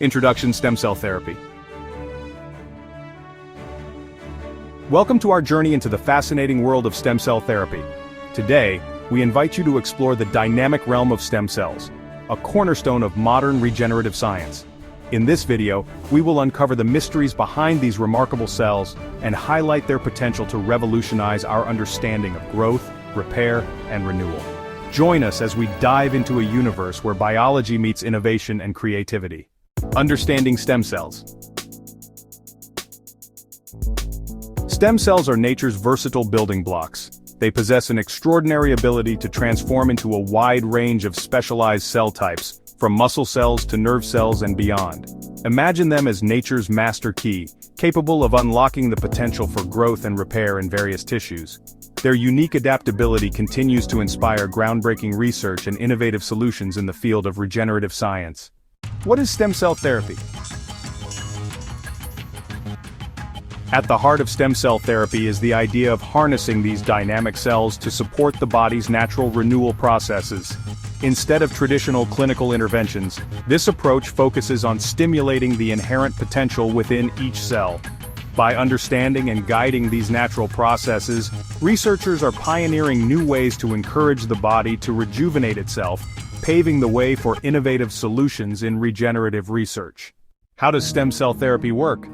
Introduction: Stem cell therapy. Welcome to our journey into the fascinating world of stem cell therapy. Today, we invite you to explore the dynamic realm of stem cells, a cornerstone of modern regenerative science. In this video, we will uncover the mysteries behind these remarkable cells and highlight their potential to revolutionize our understanding of growth, repair, and renewal. Join us as we dive into a universe where biology meets innovation and creativity. Understanding stem cells. Stem cells are nature's versatile building blocks. They possess an extraordinary ability to transform into a wide range of specialized cell types, from muscle cells to nerve cells and beyond. Imagine them as nature's master key, capable of unlocking the potential for growth and repair in various tissues. Their unique adaptability continues to inspire groundbreaking research and innovative solutions in the field of regenerative science. What is stem cell therapy? At the heart of stem cell therapy is the idea of harnessing these dynamic cells to support the body's natural renewal processes. Instead of traditional clinical interventions, this approach focuses on stimulating the inherent potential within each cell. By understanding and guiding these natural processes, researchers are pioneering new ways to encourage the body to rejuvenate itself, paving the way for innovative solutions in regenerative research. How does stem cell therapy work?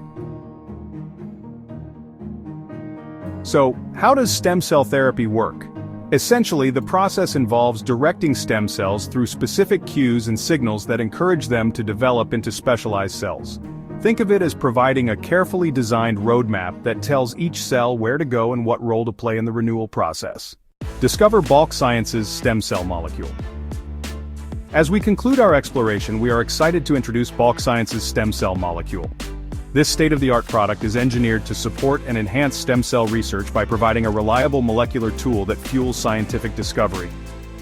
So, how does stem cell therapy work? Essentially, the process involves directing stem cells through specific cues and signals that encourage them to develop into specialized cells. Think of it as providing a carefully designed roadmap that tells each cell where to go and what role to play in the renewal process. Discover BOC Sciences' stem cell molecule. As we conclude our exploration, we are excited to introduce BOC Sciences' stem cell molecule. This state-of-the-art product is engineered to support and enhance stem cell research by providing a reliable molecular tool that fuels scientific discovery.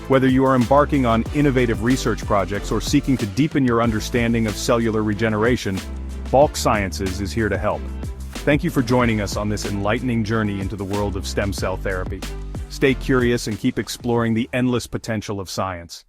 Whether you are embarking on innovative research projects or seeking to deepen your understanding of cellular regeneration, BOC Sciences is here to help. Thank you for joining us on this enlightening journey into the world of stem cell therapy. Stay curious and keep exploring the endless potential of science.